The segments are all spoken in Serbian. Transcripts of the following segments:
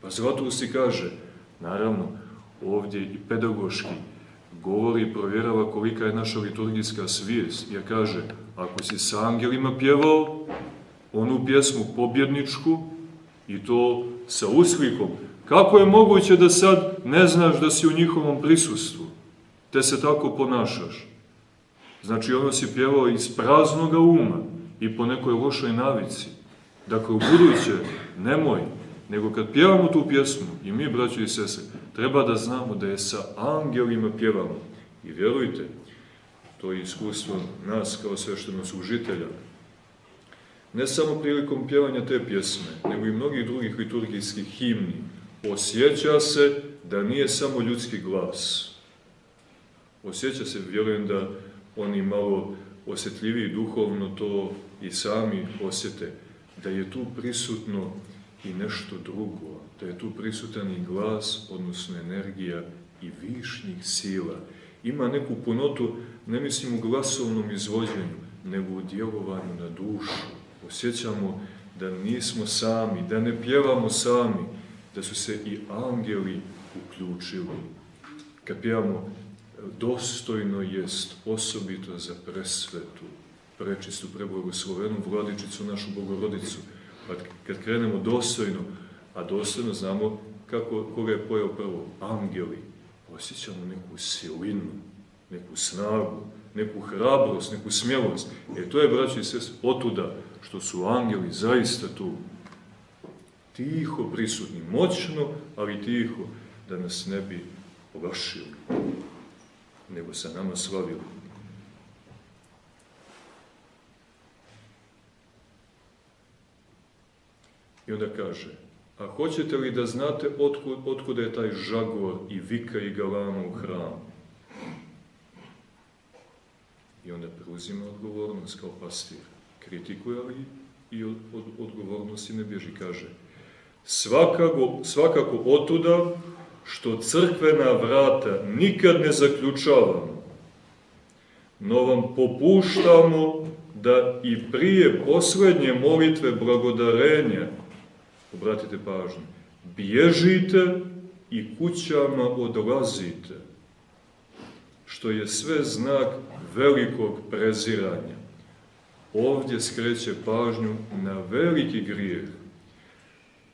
Pa Zlatoust kaže, naravno, ovdje i pedagoški, govori i provjerava kolika je naša liturgijska svijest, jer kaže, ako si s angelima pjevao onu pjesmu pobjedničku, i to sa usklikom, kako je moguće da sad ne znaš da si u njihovom prisustvu, te se tako ponašaš? Znači, ono si pjevao iz praznoga uma i po nekoj lošoj navici. Dakle, u buduće, nemoj, nego kad pjevamo tu pjesmu, i mi, braći i sestre, treba da znamo da je sa angelima pjevamo. I vjerujte, to je iskustvo nas kao sveštenoslужitelja. Ne samo prilikom pjevanja te pjesme, nego i mnogih drugih liturgijskih himni, osjeća se da nije samo ljudski glas. Osjeća se, vjerujem da oni malo osjetljiviji duhovno to i sami osjete, da je tu prisutno i nešto drugo, da je tu prisutan i glas, odnosno energija i višnjih sila. Ima neku punotu, ne mislim u glasovnom izvođenju, nego u djelovanju na dušu. Osjećamo da nismo sami, da ne pjevamo sami, da su se i angeli uključili. Kad pjevamo dostojno jest, osobito za presvetu, prečistu, preblagoslovenu Vladičicu, našu Bogorodicu. Pa kad krenemo dostojno, a dostojno znamo koga je pojao prvo, angeli, osjećamo neku silinu, neku snagu, neku hrabrost, neku smjelost. To je, braći i sestre, otuda što su angeli zaista tu, tiho prisutni, moćno, ali tiho, da nas ne bi olašili, nego sa nama slavili. I onda kaže, a hoćete li da znate otkuda je taj žagor i vika i galama u hramu? I onda preuzima odgovornost kao pastir. Kritikuje li i od odgovornosti ne bježi. Kaže, svakako otuda što crkvena vrata nikad ne zaključavamo, no vam popuštamo da i prije posljednje molitve blagodarenja, obratite pažnju, bježite i kućama odlazite, što je sve znak velikog preziranja. Ovdje skreće pažnju na veliki grijeh.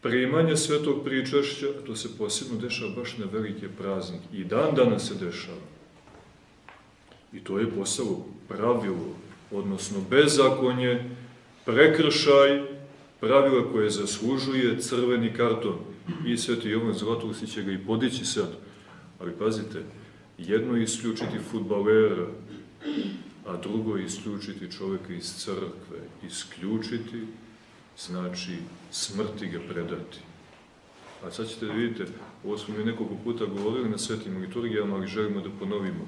Primanje svetog pričašća, to se posebno dešava baš na velike praznike. I dan danas se dešava. I to je postalo pravilo, odnosno bezakonje, prekršaj, pravila koje zaslužuje crveni karton. I sveti Jovan Zlatoust će ga i podići sad. Ali pazite, jedno je isključiti fudbalera, a drugo je isključiti čovjeka iz crkve. Isključiti znači smrti ga predati. A sad ćete da vidite, ovo smo mi nekoliko puta govorili na svetim liturgijama, ali želimo da ponovimo.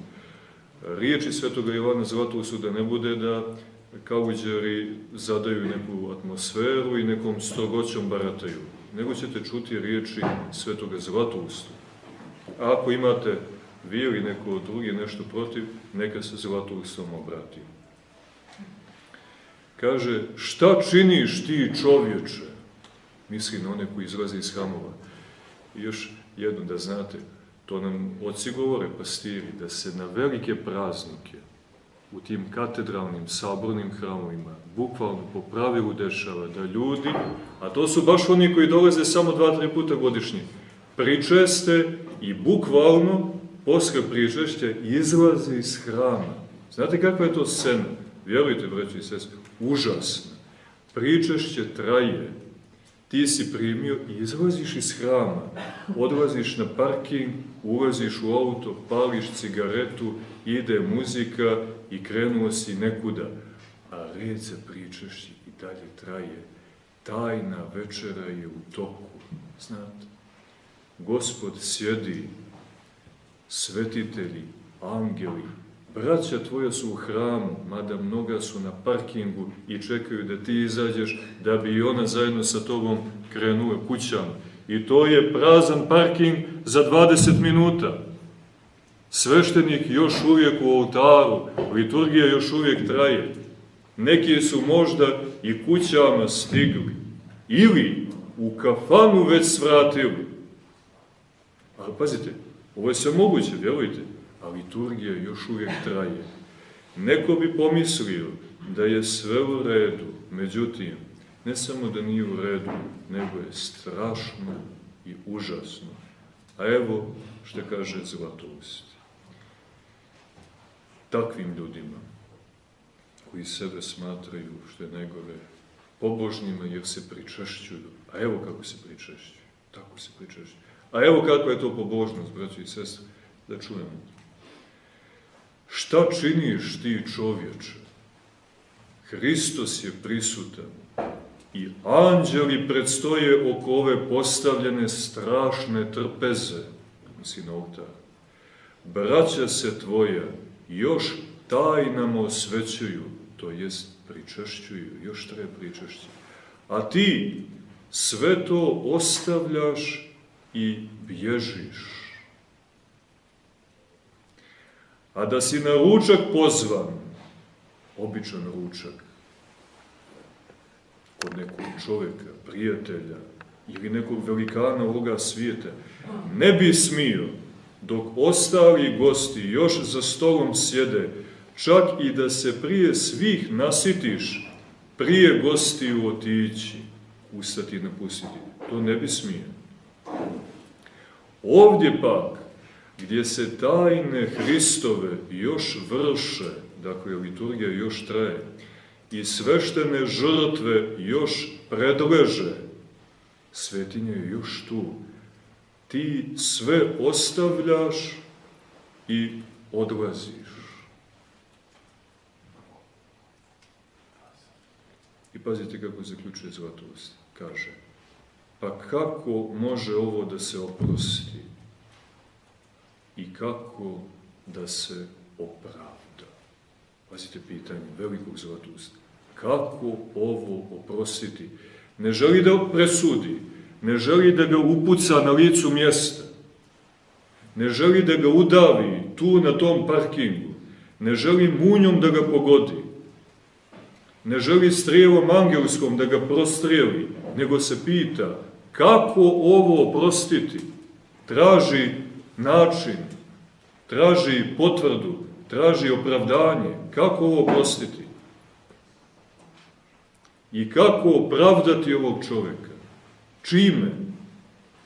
Riječi svetoga Jovana Zlatousta da ne bude da kauđeri zadaju neku atmosferu i nekom strogoćom barataju, nego ćete čuti riječi svetoga Zlatousta. A ako imate vi ili neko drugi nešto protiv, neka se Zlatoustom obrati. Kaže, šta činiš ti, čovječe? Misli na one koji izlaze iz hramova. I još jedno da znate, to nam oci govore, pastiri, da se na velike praznike u tim katedralnim, sabornim hramovima bukvalno po pravilu dešava da ljudi, a to su baš oni koji dolaze samo 2-3 puta godišnje, pričeste i bukvalno posle pričešća izlaze iz hrama. Znate kakva je to scena? Vjerujte, braći i sestre, užasna. Pričešće traje. Ti si primio i izlaziš iz hrama. Odlaziš na parking, ulaziš u auto, pališ cigaretu, ide muzika i krenuo si nekuda. A red za pričešće i dalje traje. Tajna večera je u toku. Znate? Gospod sjedi, svetitelji, angeli, braća tvoja su u hramu, mada mnoga su na parkingu i čekaju da ti izađeš, da bi i ona zajedno sa tobom krenula kućama. I to je prazan parking za 20 minuta. Sveštenik još uvijek u oltaru, liturgija još uvijek traje. Neki su možda i kućama stigli. Ili u kafanu već svratili. Ali pazite, ovo je sve moguće, vjerujte, a liturgija još uvijek traje. Neko bi pomislio da je sve u redu, međutim, ne samo da nije u redu, nego je strašno i užasno. A evo što kaže Zlatoust. Takvim ljudima, koji sebe smatraju, što je najgore, pobožnima jer se pričešćuju. A evo kako se pričešćuju. Tako se pričešćuju. A evo kakva je to pobožnost, braći i sestre, da čujemo. Šta činiš ti, čovječe? Hristos je prisutan i anđeli predstoje oko ove postavljene strašne trpeze, misli na oltar. Braća se tvoja još tajnama osvećuju, to jest pričešćuju, još treba pričešći. A ti sve to ostavljaš i bježiš. A da si na ručak pozvan, običan ručak, kod nekog čovjeka, prijatelja ili nekog velikana ovoga svijeta, ne bi smio, dok ostali gosti još za stolom sjede, čak i da se prije svih nasitiš, prije gostiju otići, ustati i napustiti. To ne bi smio. Ovdje pak, gdje se tajne Hristove još vrše, dakle liturgija još traje, i sveštene žrtve još predleže, svetinja je još tu, ti sve ostavljaš i odlaziš. I pazite kako zaključuje Zlatoust. Kaže, pa kako može ovo da se oprosti? I kako da se opravda? Pazite pitanje velikog Zlatousta. Kako ovo oprostiti? Ne želi da presudi, ne želi da ga upuca na licu mjesta, ne želi da ga udavi tu na tom parkingu, ne želi munjom da ga pogodi, ne želi strijelom angelskom da ga prostrijeli, nego se pita kako ovo oprostiti? Traži način, traži potvrdu, traži opravdanje. Kako ovo oprostiti? I kako opravdati ovog čovjeka? Čime?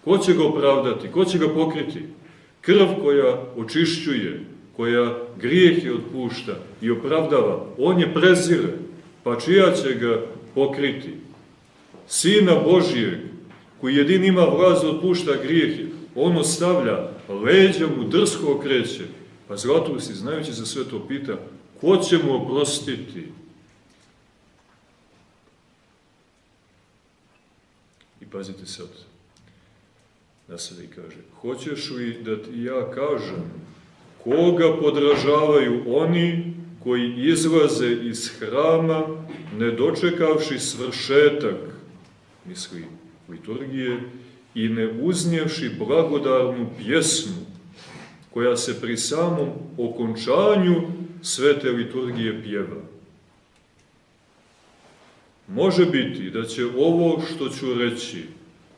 Ko će ga opravdati? Ko će ga pokriti? Krv koja očišćuje, koja grijehe otpušta i opravdava, on je prezire, pa čija će ga pokriti? Sina Božijeg, koji jedin ima vlast da otpušta grijehe, on ostavlja, leđa mu drsko okreće. Pa Zlatoust, znajući za sve to, pita, ko će mu oprostiti? I pazite sad, nasada i kaže, hoćeš li da ti ja kažem koga podražavaju oni koji izlaze iz hrama ne dočekavši svršetak, misli liturgije, i ne uznjevši blagodarnu pjesmu koja se pri samom okončanju svete liturgije pjeva. Može biti da će ovo što ću reći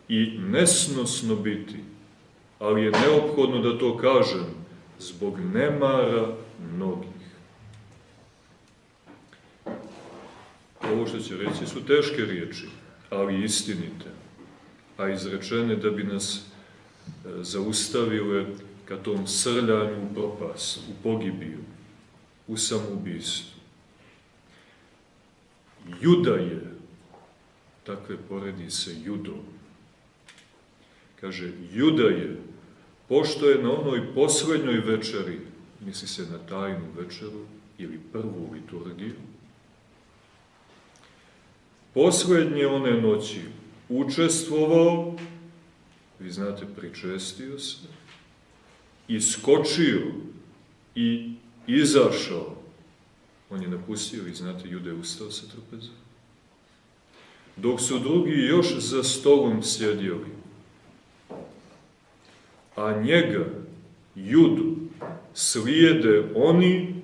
i nesnosno biti, ali je neophodno da to kažem zbog nemara mnogih. Ovo što će reći su teške riječi, ali istinite, a izrečene da bi nas zaustavile ka tom srljanju u propast, u pogibiju, u samoubistvu. Juda je, takve poredi se Judom. Kaže, Juda je, pošto je na onoj poslednjoj večeri, misli se na tajnu večeru ili prvu liturgiju, poslednje one noći učestvovao, vi znate, pričestio se, iskočio i izašao. On je napustio, vi znate, Juda je ustao sa trpeza. Dok su drugi još za stolom sjedjeli, a njega, Judu, slijede oni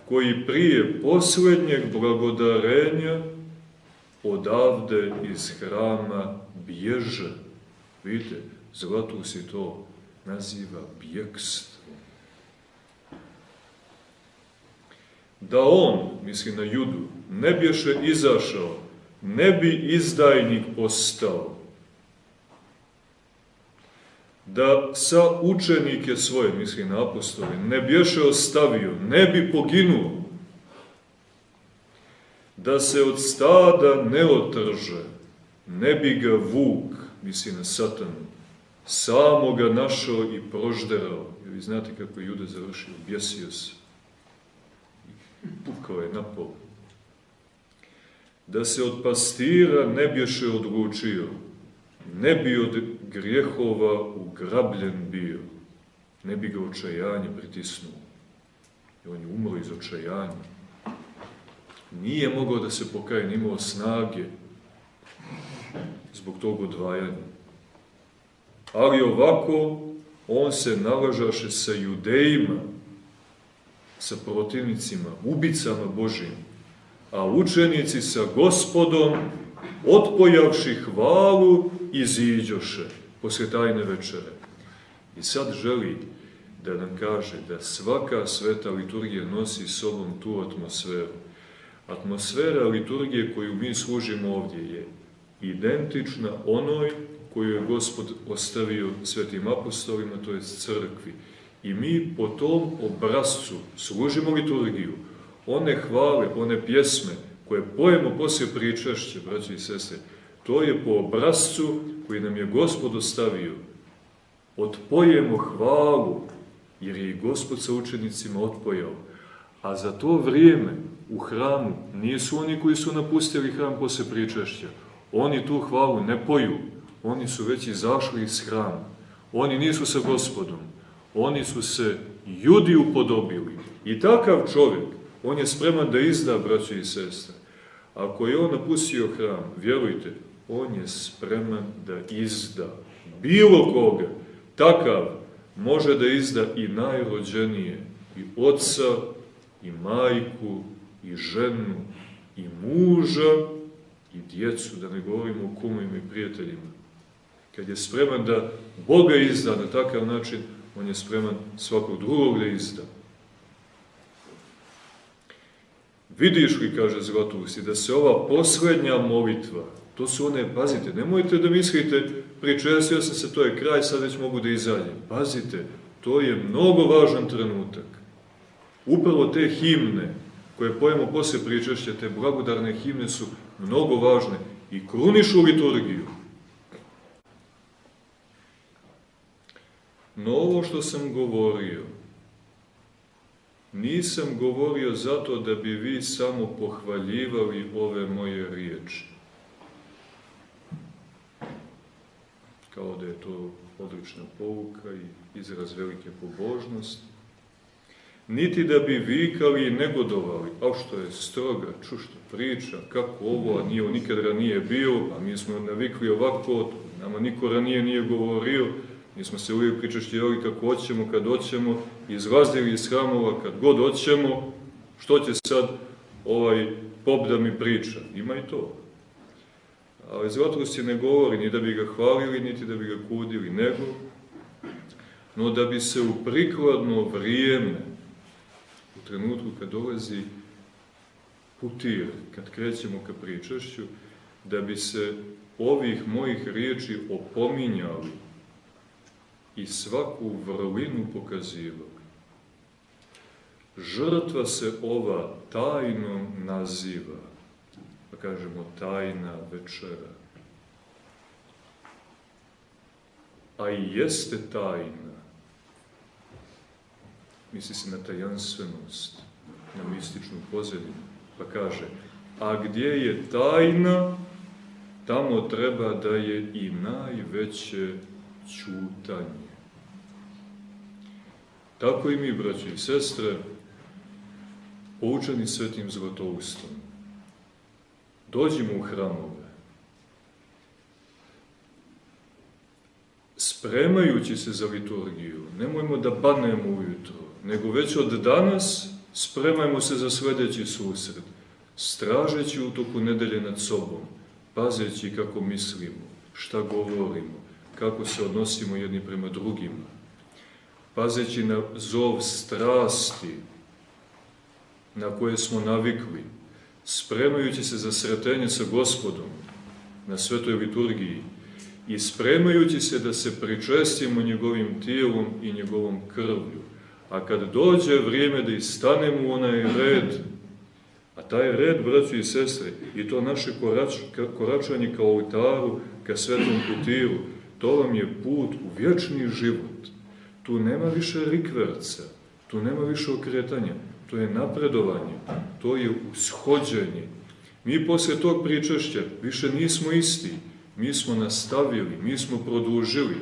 koji prije poslednjeg blagodarenja odavde iz hrama bježe. Vidite, Zlatoust je to naziva bjekstvom. Da on, misli na Judu, ne bješe izašao, ne bi izdajnik postao. Da sa učenike svoje, misli na apostole, ne bješe ostavio, ne bi poginuo. Da se od stada ne otrže, ne bi ga vuk, misli na Satanu, samo ga našao i prožderao. Jer vi znate kako je Juda završio, bjesio se. Pukao je na pol. Da se od pastira ne bješe odlučio, ne bi od grijehova ugrabljen bio, ne bi ga očajanje pritisnuo. I on je umro iz očajanja. Nije mogao da se pokaje, nije imao snage zbog tog odvajanja. Ali ovako, on se nalažaše sa judejima, sa protivnicima, ubicama Božim, a učenici sa Gospodom, otpojavši hvalu, iziđoše posle tajne večere. I sad želi da nam kaže da svaka sveta liturgija nosi sobom tu atmosferu. Atmosfera liturgije koju mi služimo ovdje je identična onoj koju je Gospod ostavio svetim apostolima, to je crkvi. I mi po tom obrascu služimo liturgiju. One hvale, one pjesme koje pojemo poslije pričašća, braći i sestre, to je po obrascu koji nam je Gospod ostavio. Otpojemo hvalu, jer je i Gospod sa učenicima otpojao. A za to vrijeme u hramu nisu oni koji su napustili hram posle pričašća. Oni tu hvalu ne poju. Oni su već izašli iz hrama. Oni nisu sa Gospodom. Oni su se Judi upodobili. I takav čovjek, on je spreman da izda, braći i sestre. Ako je on napustio hram, vjerujte, on je spreman da izda bilo koga. Takav može da izda i najrođenije, i oca, i majku, i ženu, i muža, i djecu, da ne govorimo o kumovima i prijateljima. Kad je spreman da Boga izda na takav način, on je spreman svakog drugog da izda. Vidiš li, kaže Zlatoust, da se ova posljednja molitva, to su one, pazite, nemojte da mislite, pričestio sam se, to je kraj, sad već mogu da izađem. Pazite, to je mnogo važan trenutak. Upravo te himne, koje pojemo poslije pričešća, te blagodarne himne su mnogo važne i krunišu liturgiju. No ovo što sam govorio, nisam govorio zato da bi vi samo pohvaljivali ove moje riječi. Kao da je to odlična pouka i izraz velike pobožnosti. Niti da bi vikali i negodovali, a što je stroga, čušto priča, kako ovo, a nije, nikad ranije bio, a mi smo navikli ovako, nama niko ranije nije govorio, mi smo se uvijek pričašćivali kako hoćemo, kad hoćemo, izlazili iz hramova kad god hoćemo, što će sad ovaj pop da mi priča? Ima i to. Ali Zlatoust ne govori ni da bi ga hvalili, niti da bi ga kudili, nego, no da bi se u prikladno vrijeme, u trenutku kad dolazi putir, kad krećemo ka pričašću, da bi se ovih mojih riječi opominjali i svaku vrlinu pokazivali. Žrtva se ova tajnom naziva, pa kažemo tajna večera. A i jeste tajna. Misli se na tajanstvenost, na mističnu pozadinu. Pa kaže, a gdje je tajna, tamo treba da je i najveće ćutanje. Tako i mi, braći i sestre, poučeni svetim Zlatoustom, dođimo u hramove, spremajući se za liturgiju, nemojmo da banemo ujutro, nego već od danas spremajmo se za sljedeći susret, stražeći u toku nedelje nad sobom, pazeći kako mislimo, šta govorimo, kako se odnosimo jedni prema drugima. pazeći na zov strasti na koje smo navikli, spremajući se za sretenje sa Gospodom na svetoj liturgiji i spremajući se da se pričestimo njegovim tijelom i njegovom krvlju. A kad dođe vrijeme da istanemo u onaj red, a taj red, braći i sestre, i to naše koračanje ka oltaru, ka svetom kutiru, to vam je put u vječni život. Tu nema više rikverca, tu nema više okretanja, to je napredovanje, to je ushođenje. Mi posle tog pričešća više nismo isti, mi smo nastavili, mi smo produžili.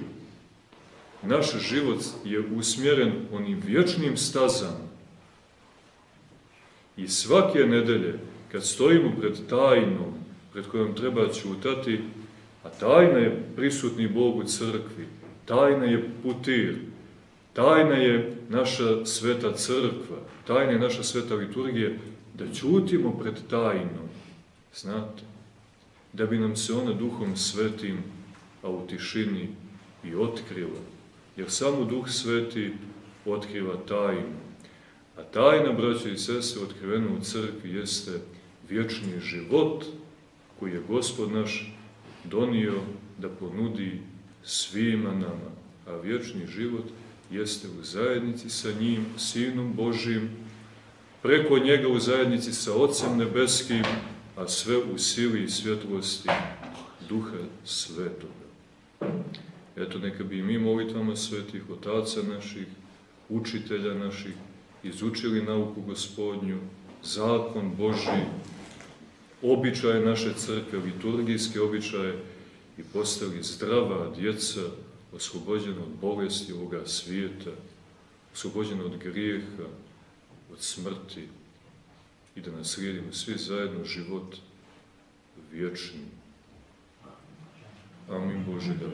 Naš život je usmjeren onim vječnim stazama. I svake nedelje, kad stojimo pred tajnom, pred kojom treba ćutati, a tajna je prisutni Bog u crkvi, tajna je putir, tajna je naša sveta crkva, tajna je naša sveta liturgija, da ćutimo pred tajnom, znate, da bi nam se ona Duhom Svetim, a u tišini i otkrila, jer samo Duh Sveti otkriva tajnu. A tajna, braćo i sestre, otkrivena u crkvi jeste vječni život koji je Gospod naš donio da ponudi svima nama. A vječni život jeste u zajednici sa njim, Sinom Božijim, preko njega u zajednici sa Otcem Nebeskim, a sve u sili i svjetlosti Duha Svetoga. Eto, neka bi i mi molitvama svetih otaca naših, učitelja naših, izučili nauku Gospodnju, zakon Božji, običaje naše crkve, liturgijske običaje i postali zdrava djeca, oslobođena od bolesti ovoga svijeta, oslobođena od grijeha, od smrti i da naslijedimo svi zajedno život vječni. Amin Bože, da